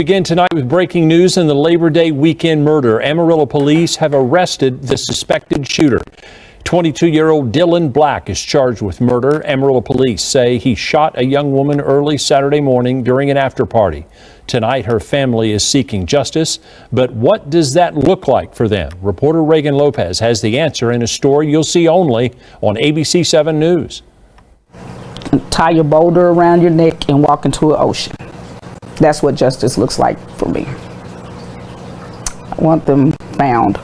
Begin tonight with breaking news in the Labor Day weekend murder. Amarillo police have arrested the suspected shooter. 22-year-old Dylan Black is charged with murder. Amarillo police say he shot a young woman early Saturday morning during an after-party. Tonight, her family is seeking justice. But what does that look like for them? Reporter Reagan Lopez has the answer in a story you'll see only on ABC 7 News. Tie your boulder around your neck and walk into an ocean. That's what justice looks like for me. I want them found.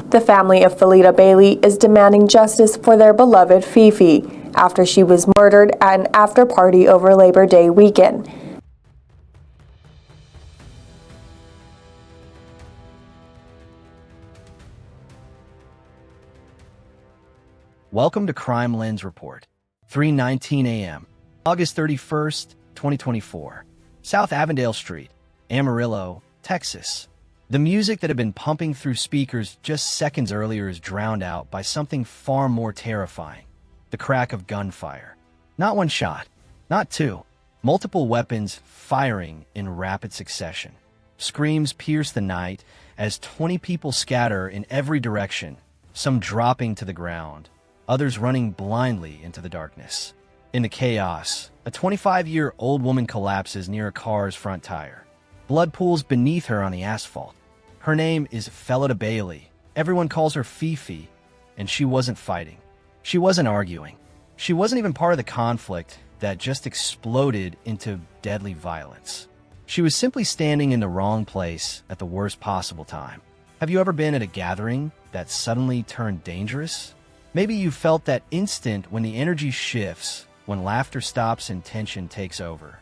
The family of Felita Bailey is demanding justice for their beloved FeFe after she was murdered at an after-party over Labor Day weekend. Welcome to Crime Lens Report. 3:19 a.m., August 31st, 2024. South Avondale Street, Amarillo, Texas. The music that had been pumping through speakers just seconds earlier is drowned out by something far more terrifying. The crack of gunfire. Not one shot, not two. Multiple weapons firing in rapid succession. Screams pierce the night as 20 people scatter in every direction, some dropping to the ground, others running blindly into the darkness. In the chaos, a 25-year-old woman collapses near a car's front tire. Blood pools beneath her on the asphalt. Her name is Felita Bailey. Everyone calls her FeFe, and she wasn't fighting. She wasn't arguing. She wasn't even part of the conflict that just exploded into deadly violence. She was simply standing in the wrong place at the worst possible time. Have you ever been at a gathering that suddenly turned dangerous? Maybe you felt that instant when the energy shifts, when laughter stops and tension takes over.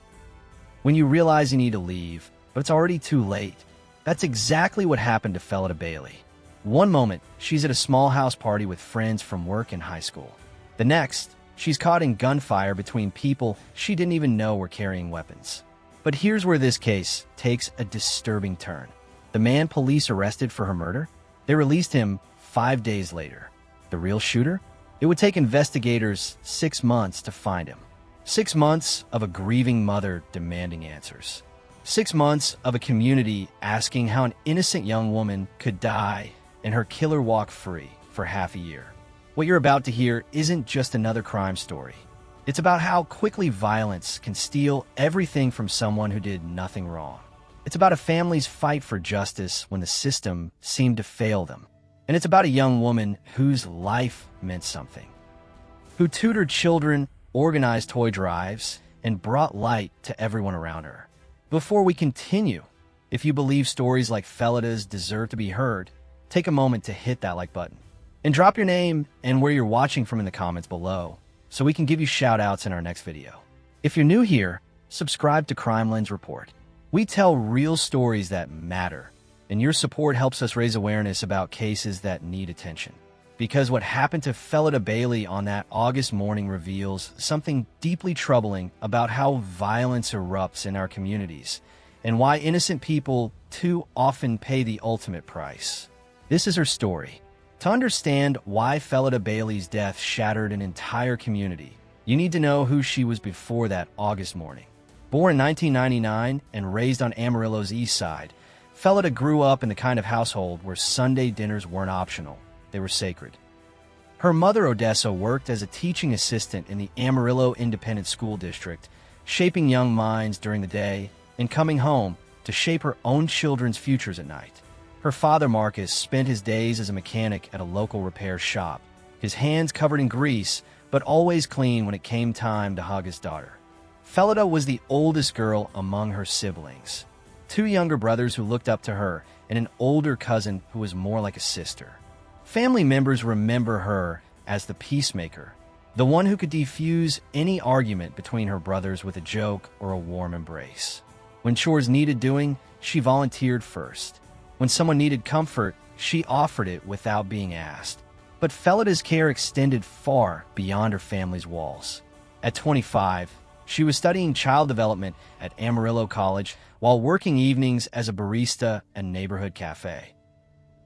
When you realize you need to leave, but it's already too late. That's exactly what happened to Felita Bailey. One moment, she's at a small house party with friends from work and high school. The next, she's caught in gunfire between people she didn't even know were carrying weapons. But here's where this case takes a disturbing turn. The man police arrested for her murder? They released him 5 days later. The real shooter? It would take investigators 6 months to find him. 6 months of a grieving mother demanding answers. 6 months of a community asking how an innocent young woman could die and her killer walk free for half a year. What you're about to hear isn't just another crime story. It's about how quickly violence can steal everything from someone who did nothing wrong. It's about a family's fight for justice when the system seemed to fail them. And it's about a young woman whose life meant something, who tutored children, organized toy drives, and brought light to everyone around her. Before we continue, if you believe stories like Felita's deserve to be heard, take a moment to hit that like button. And drop your name and where you're watching from in the comments below, so we can give you shout-outs in our next video. If you're new here, subscribe to Crime Lens Report. We tell real stories that matter, and your support helps us raise awareness about cases that need attention. Because what happened to Felita Bailey on that August morning reveals something deeply troubling about how violence erupts in our communities, and why innocent people too often pay the ultimate price. This is her story. To understand why Felita Bailey's death shattered an entire community, you need to know who she was before that August morning. Born in 1999 and raised on Amarillo's east side, Felita grew up in the kind of household where Sunday dinners weren't optional, they were sacred. Her mother, Odessa, worked as a teaching assistant in the Amarillo Independent School District, shaping young minds during the day and coming home to shape her own children's futures at night. Her father, Marcus, spent his days as a mechanic at a local repair shop, his hands covered in grease, but always clean when it came time to hug his daughter. Felita was the oldest girl among her siblings. 2 younger brothers who looked up to her, and an older cousin who was more like a sister. Family members remember her as the peacemaker, the one who could defuse any argument between her brothers with a joke or a warm embrace. When chores needed doing, she volunteered first. When someone needed comfort, she offered it without being asked. But Felita's care extended far beyond her family's walls. At 25, she was studying child development at Amarillo College while working evenings as a barista at a neighborhood cafe.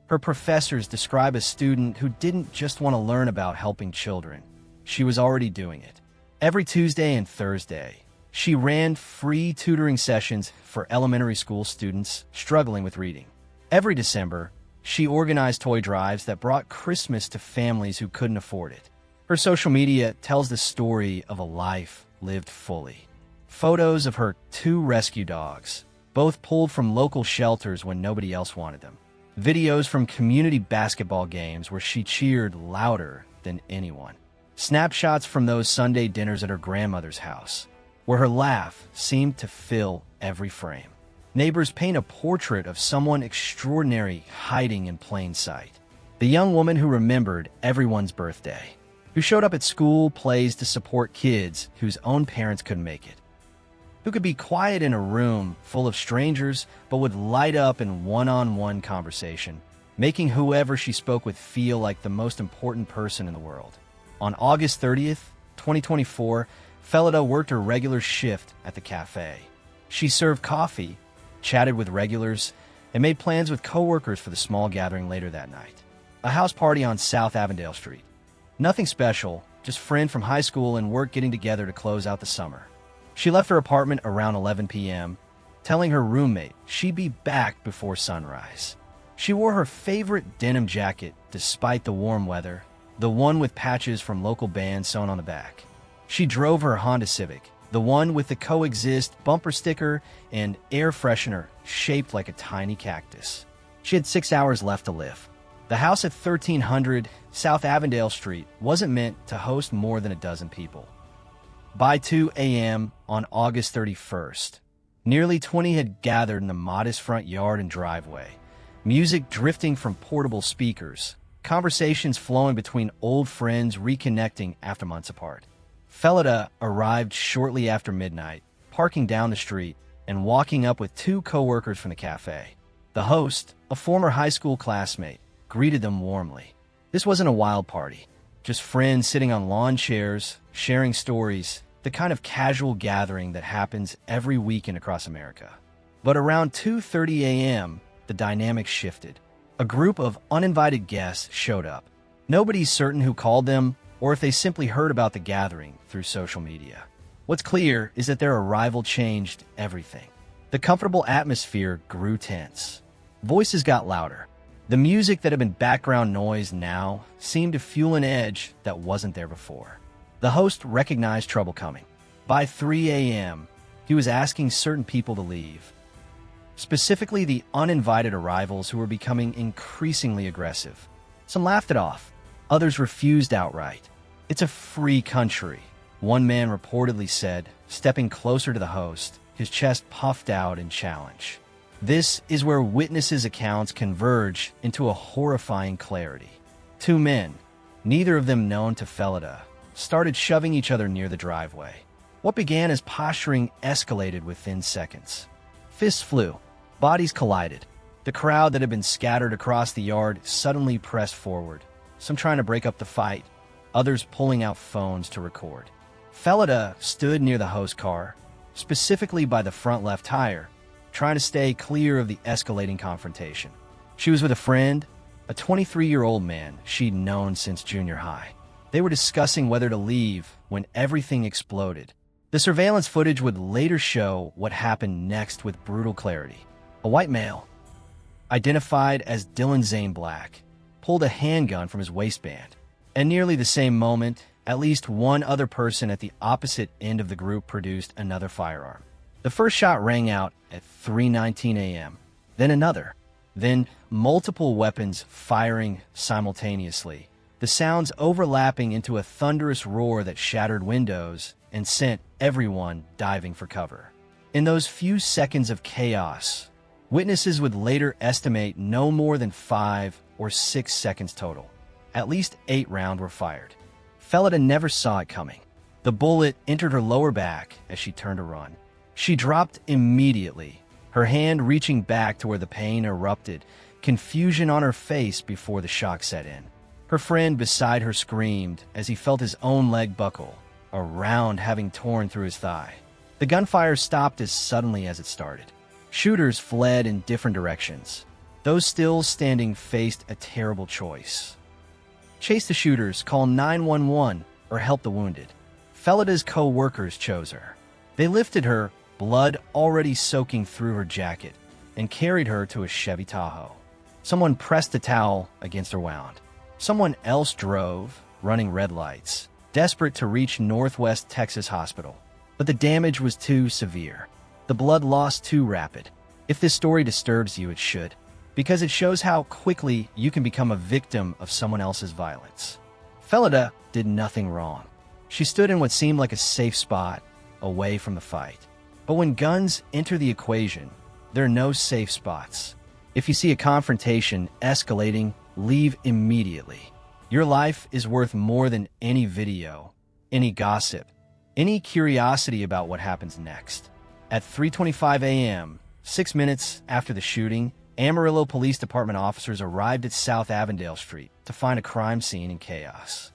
Her professors describe a student who didn't just want to learn about helping children. She was already doing it. Every Tuesday and Thursday, She ran free tutoring sessions for elementary school students struggling with reading. Every December, she organized toy drives that brought Christmas to families who couldn't afford it. Her social media tells the story of a life lived fully. Photos of her 2 rescue dogs, both pulled from local shelters when nobody else wanted them. Videos from community basketball games where she cheered louder than anyone. Snapshots from those Sunday dinners at her grandmother's house, where her laugh seemed to fill every frame. Neighbors paint a portrait of someone extraordinary hiding in plain sight. The young woman who remembered everyone's birthday, who showed up at school plays to support kids whose own parents couldn't make it, who could be quiet in a room full of strangers but would light up in one-on-one conversation, making whoever she spoke with feel like the most important person in the world. On August 30th, 2024, Felita worked her regular shift at the cafe. She served coffee, chatted with regulars, and made plans with coworkers for the small gathering later that night. A house party on South Avondale Street. Nothing special, just friend from high school and work getting together to close out the summer. She left her apartment around 11 p.m., telling her roommate she'd be back before sunrise. She wore her favorite denim jacket despite the warm weather, the one with patches from local bands sewn on the back. She drove her Honda Civic, the one with the Coexist bumper sticker and air freshener shaped like a tiny cactus. She had 6 hours left to live. The house at 1300 South Avondale Street wasn't meant to host more than a dozen people. By 2 a.m. on August 31st, nearly 20 had gathered in the modest front yard and driveway, music drifting from portable speakers, conversations flowing between old friends reconnecting after months apart. Felita arrived shortly after midnight, parking down the street and walking up with 2 coworkers from the cafe. The host, a former high school classmate, greeted them warmly. This wasn't a wild party, just friends sitting on lawn chairs, sharing stories, the kind of casual gathering that happens every weekend across America. But around 2:30 a.m., the dynamic shifted. A group of uninvited guests showed up. Nobody's certain who called them or if they simply heard about the gathering through social media. What's clear is that their arrival changed everything. The comfortable atmosphere grew tense. Voices got louder. The music that had been background noise now seemed to fuel an edge that wasn't there before. The host recognized trouble coming. By 3 a.m., he was asking certain people to leave, specifically the uninvited arrivals who were becoming increasingly aggressive. Some laughed it off. Others refused outright. "It's a free country," one man reportedly said, stepping closer to the host, his chest puffed out in challenge. This is where witnesses' accounts converge into a horrifying clarity. 2 men, neither of them known to Felita, started shoving each other near the driveway. What began as posturing escalated within seconds. Fists flew. Bodies collided. The crowd that had been scattered across the yard suddenly pressed forward, some trying to break up the fight, others pulling out phones to record. Felita stood near the host car, specifically by the front left tire, trying to stay clear of the escalating confrontation. She was with a friend, a 23-year-old man she'd known since junior high. They were discussing whether to leave when everything exploded. The surveillance footage would later show what happened next with brutal clarity. A white male, identified as Dylan Zane Black, pulled a handgun from his waistband. At nearly the same moment, at least one other person at the opposite end of the group produced another firearm. The first shot rang out at 3:19 a.m., then another, then multiple weapons firing simultaneously, the sounds overlapping into a thunderous roar that shattered windows and sent everyone diving for cover. In those few seconds of chaos, witnesses would later estimate no more than 5 or 6 seconds total. At least 8 rounds were fired. Felita never saw it coming. The bullet entered her lower back as she turned to run. She dropped immediately, her hand reaching back to where the pain erupted, confusion on her face before the shock set in. Her friend beside her screamed as he felt his own leg buckle, a round having torn through his thigh. The gunfire stopped as suddenly as it started. Shooters fled in different directions. Those still standing faced a terrible choice: chase the shooters, call 911, or help the wounded. Felita's co-workers chose her. They lifted her, blood already soaking through her jacket, and carried her to a Chevy Tahoe. Someone pressed a towel against her wound. Someone else drove, running red lights, desperate to reach Northwest Texas Hospital. But the damage was too severe. The blood loss too rapid. If this story disturbs you, it should, because it shows how quickly you can become a victim of someone else's violence. Felita did nothing wrong. She stood in what seemed like a safe spot, away from the fight. But when guns enter the equation, there are no safe spots. If you see a confrontation escalating, leave immediately. Your life is worth more than any video, any gossip, any curiosity about what happens next. At 3:25 a.m., 6 minutes after the shooting, Amarillo Police Department officers arrived at South Avondale Street to find a crime scene in chaos.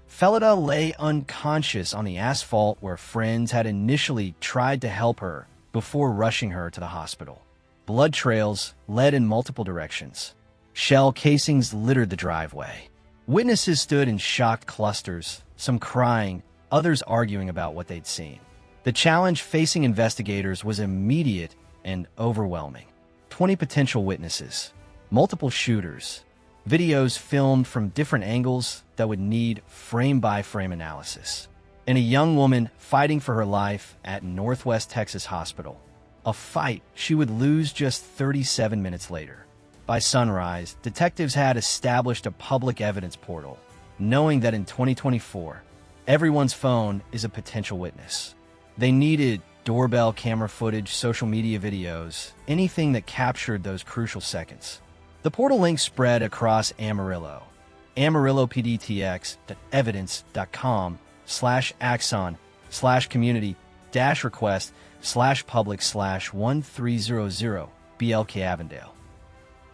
Felita lay unconscious on the asphalt where friends had initially tried to help her before rushing her to the hospital. Blood trails led in multiple directions. Shell casings littered the driveway. Witnesses stood in shocked clusters, some crying, others arguing about what they'd seen. The challenge facing investigators was immediate and overwhelming. 20 potential witnesses, multiple shooters, videos filmed from different angles that would need frame-by-frame analysis, and a young woman fighting for her life at Northwest Texas Hospital, a fight she would lose just 37 minutes later. By sunrise, detectives had established a public evidence portal, knowing that in 2024, everyone's phone is a potential witness. They needed doorbell camera footage, social media videos, anything that captured those crucial seconds. The portal link spread across Amarillo. AmarilloPDTX.evidence.com/axon/community-request/public/1300 BLK Avondale.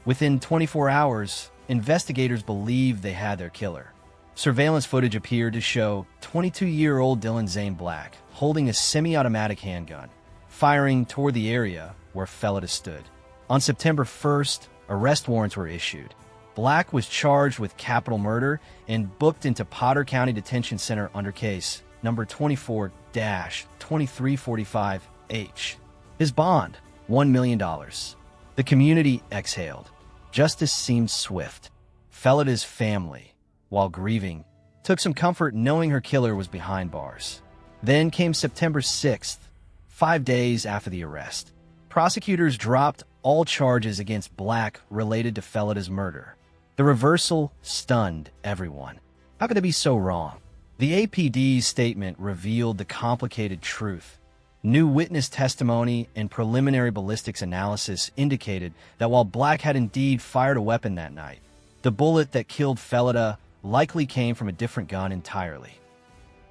Within 24 hours, investigators believed they had their killer. Surveillance footage appeared to show 22-year-old Dylan Zane Black holding a semi-automatic handgun, firing toward the area where Felita stood. On September 1st, arrest warrants were issued. Black was charged with capital murder and booked into Potter County Detention Center under case number 24-2345H. His bond, $1 million. The community exhaled. Justice seemed swift. Felita's family, while grieving, took some comfort knowing her killer was behind bars. Then came September 6th, 5 days after the arrest. Prosecutors dropped all charges against Black related to Felita's murder. The reversal stunned everyone. How could it be so wrong? The APD's statement revealed the complicated truth. New witness testimony and preliminary ballistics analysis indicated that while Black had indeed fired a weapon that night, the bullet that killed Felita likely came from a different gun entirely.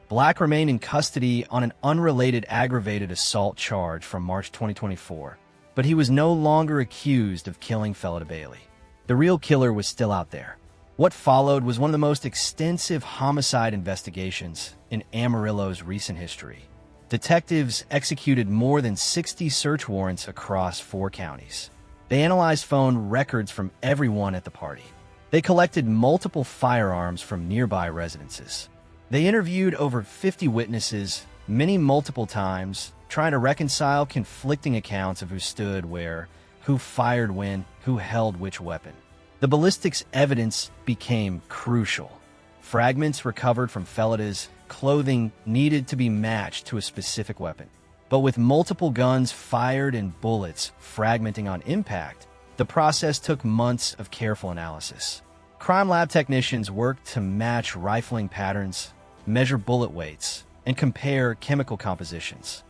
Black remained in custody on an unrelated aggravated assault charge from March 2024, but he was no longer accused of killing Felita Bailey. The real killer was still out there. What followed was one of the most extensive homicide investigations in Amarillo's recent history. Detectives executed more than 60 search warrants across 4 counties. They analyzed phone records from everyone at the party. They collected multiple firearms from nearby residences. They interviewed over 50 witnesses, many multiple times, trying to reconcile conflicting accounts of who stood where, who fired when, who held which weapon. The ballistics evidence became crucial. Fragments recovered from Felita's clothing needed to be matched to a specific weapon. But with multiple guns fired and bullets fragmenting on impact, the process took months of careful analysis. Crime lab technicians worked to match rifling patterns, measure bullet weights, and compare chemical compositions.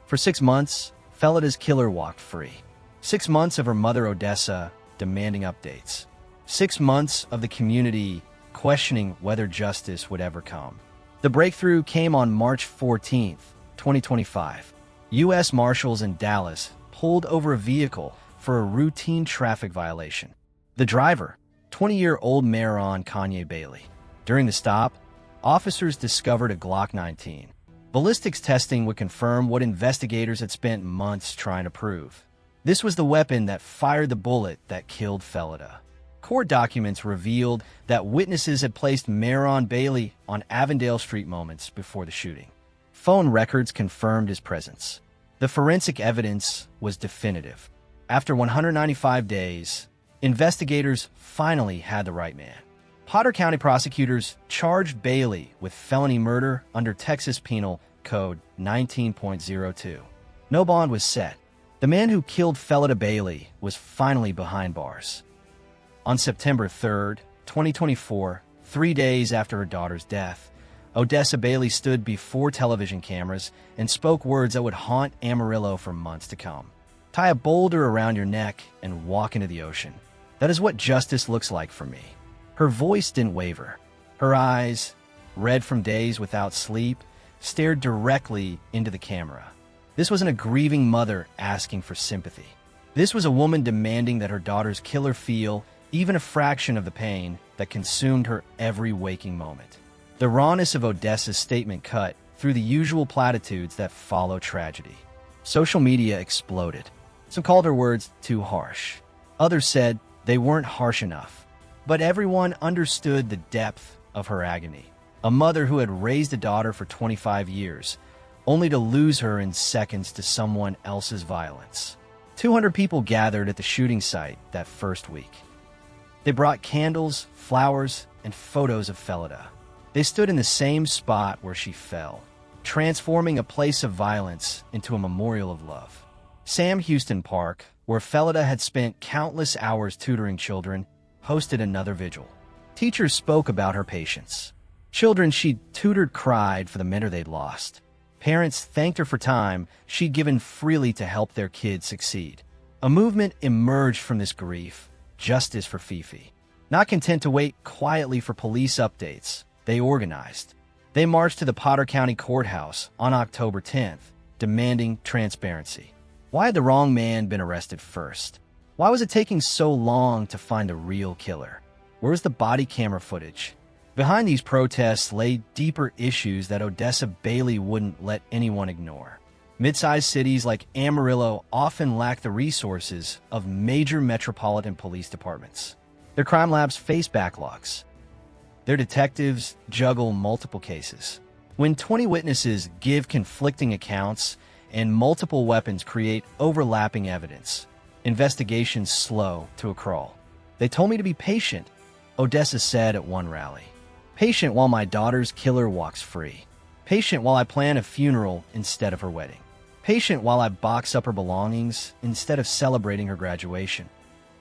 For 6 months, Felita's killer walked free. 6 months of her mother, Odessa, demanding updates. 6 months of the community questioning whether justice would ever come. The breakthrough came on March 14th, 2025. U.S. Marshals in Dallas pulled over a vehicle for a routine traffic violation. The driver, 20-year-old Maron Kanye Bailey. During the stop, officers discovered a Glock 19. Ballistics testing would confirm what investigators had spent months trying to prove. This was the weapon that fired the bullet that killed Felita. Court documents revealed that witnesses had placed Maron Bailey on Avondale Street moments before the shooting. Phone records confirmed his presence. The forensic evidence was definitive. After 195 days, investigators finally had the right man. Potter County prosecutors charged Bailey with felony murder under Texas Penal Code 19.02. No bond was set. The man who killed Felita Bailey was finally behind bars. On September 3rd, 2024, 3 days after her daughter's death, Odessa Bailey stood before television cameras and spoke words that would haunt Amarillo for months to come. Tie a boulder around your neck and walk into the ocean. That is what justice looks like for me. Her voice didn't waver. Her eyes, red from days without sleep, stared directly into the camera. This wasn't a grieving mother asking for sympathy. This was a woman demanding that her daughter's killer feel even a fraction of the pain that consumed her every waking moment. The rawness of Odessa's statement cut through the usual platitudes that follow tragedy. Social media exploded. Some called her words too harsh. Others said they weren't harsh enough. But everyone understood the depth of her agony. A mother who had raised a daughter for 25 years, only to lose her in seconds to someone else's violence. 200 people gathered at the shooting site that first week. They brought candles, flowers, and photos of Felita. They stood in the same spot where she fell, transforming a place of violence into a memorial of love. Sam Houston Park, where Felita had spent countless hours tutoring children, hosted another vigil. Teachers spoke about her patience. Children she'd tutored cried for the mentor they'd lost. Parents thanked her for time she'd given freely to help their kids succeed. A movement emerged from this grief, Justice for FeFe. Not content to wait quietly for police updates, they organized. They marched to the Potter County Courthouse on October 10th, demanding transparency. Why had the wrong man been arrested first? Why was it taking so long to find the real killer? Where was the body camera footage? Behind these protests lay deeper issues that Odessa Bailey wouldn't let anyone ignore. Mid-sized cities like Amarillo often lack the resources of major metropolitan police departments. Their crime labs face backlogs. Their detectives juggle multiple cases. When 20 witnesses give conflicting accounts and multiple weapons create overlapping evidence, investigations slow to a crawl. They told me to be patient, Odessa said at one rally. Patient while my daughter's killer walks free. Patient while I plan a funeral instead of her wedding. Patient while I box up her belongings instead of celebrating her graduation.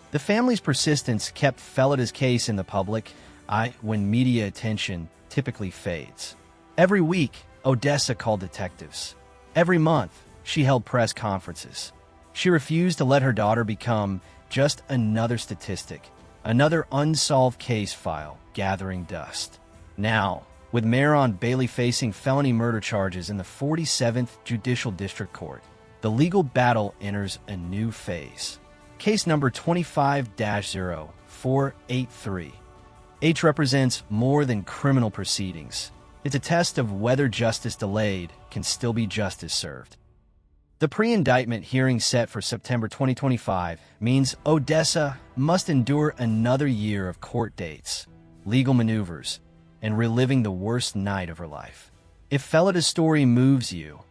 The family's persistence kept Felita's case in the public eye when media attention typically fades. Every week, Odessa called detectives. Every month, she held press conferences. She refused to let her daughter become just another statistic, another unsolved case file gathering dust. Now, with Maron Bailey facing felony murder charges in the 47th Judicial District Court, the legal battle enters a new phase. Case number 25-0483. H represents more than criminal proceedings. It's a test of whether justice delayed can still be justice served. The pre-indictment hearing set for September 2025 means Odessa must endure another year of court dates, legal maneuvers, and reliving the worst night of her life. If Felita's story moves you,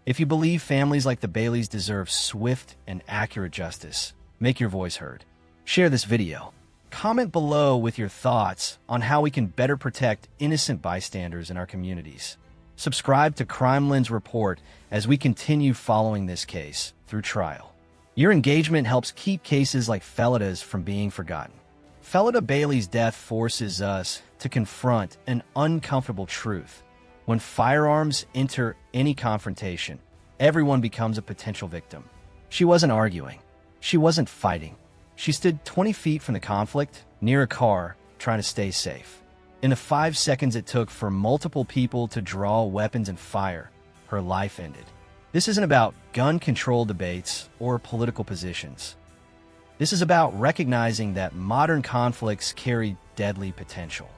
if you believe families like the Baileys deserve swift and accurate justice, make your voice heard. Share this video. Comment below with your thoughts on how we can better protect innocent bystanders in our communities. Subscribe to Crime Lens Report as we continue following this case through trial. Your engagement helps keep cases like Felita's from being forgotten. Felita Bailey's death forces us to confront an uncomfortable truth. When firearms enter any confrontation, everyone becomes a potential victim. She wasn't arguing. She wasn't fighting. She stood 20 feet from the conflict, near a car, trying to stay safe. In the 5 seconds it took for multiple people to draw weapons and fire, her life ended. This isn't about gun control debates or political positions. This is about recognizing that modern conflicts carry deadly potential.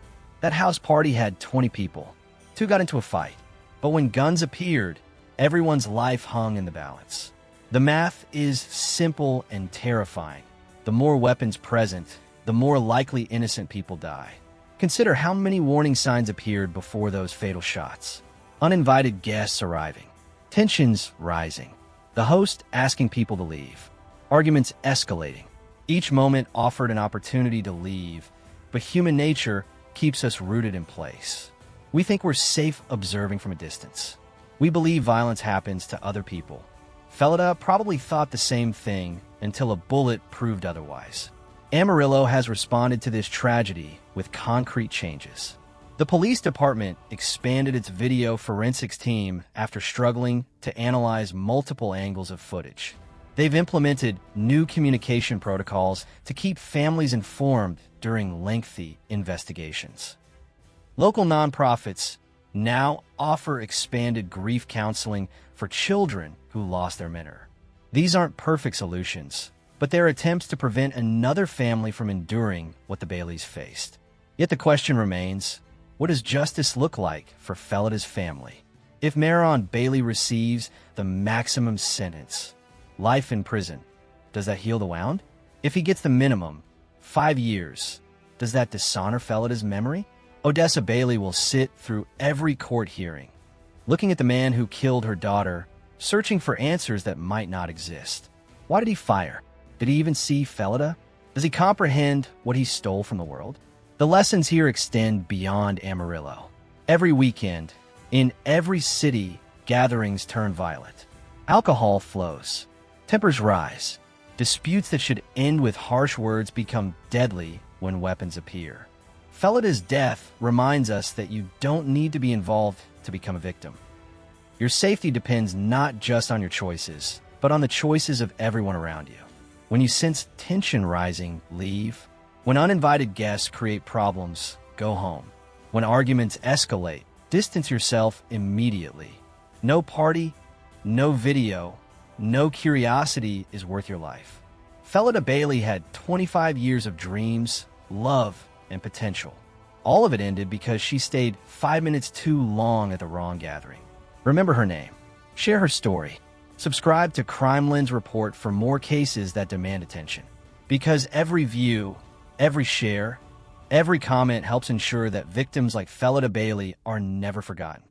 That house party had 20 people. 2 got into a fight. But when guns appeared, everyone's life hung in the balance. The math is simple and terrifying. The more weapons present, the more likely innocent people die. Consider how many warning signs appeared before those fatal shots. Uninvited guests arriving. Tensions rising. The host asking people to leave. Arguments escalating. Each moment offered an opportunity to leave, but human nature keeps us rooted in place. We think we're safe observing from a distance. We believe violence happens to other people. Felita probably thought the same thing until a bullet proved otherwise. Amarillo has responded to this tragedy with concrete changes. The police department expanded its video forensics team after struggling to analyze multiple angles of footage. They've implemented new communication protocols to keep families informed during lengthy investigations. Local nonprofits now offer expanded grief counseling for children who lost their mentor. These aren't perfect solutions, but they're attempts to prevent another family from enduring what the Baileys faced. Yet the question remains, what does justice look like for Felita's family? If Maron Bailey receives the maximum sentence, life in prison, does that heal the wound? If he gets the minimum, 5 years, does that dishonor Felita's memory? Odessa Bailey will sit through every court hearing, looking at the man who killed her daughter, searching for answers that might not exist. Why did he fire? Did he even see Felita? Does he comprehend what he stole from the world? The lessons here extend beyond Amarillo. Every weekend, in every city, gatherings turn violent. Alcohol flows. Tempers rise. Disputes that should end with harsh words become deadly when weapons appear. Felita's death reminds us that you don't need to be involved to become a victim. Your safety depends not just on your choices, but on the choices of everyone around you. When you sense tension rising, leave. When uninvited guests create problems, go home. When arguments escalate, distance yourself immediately. No party, no video, no curiosity is worth your life. Felita Bailey had 25 years of dreams, love, and potential. All of it ended because she stayed 5 minutes too long at the wrong gathering. Remember her name. Share her story. Subscribe to Crime Lens Report for more cases that demand attention. Because every view, every share, every comment helps ensure that victims like Felita Bailey are never forgotten.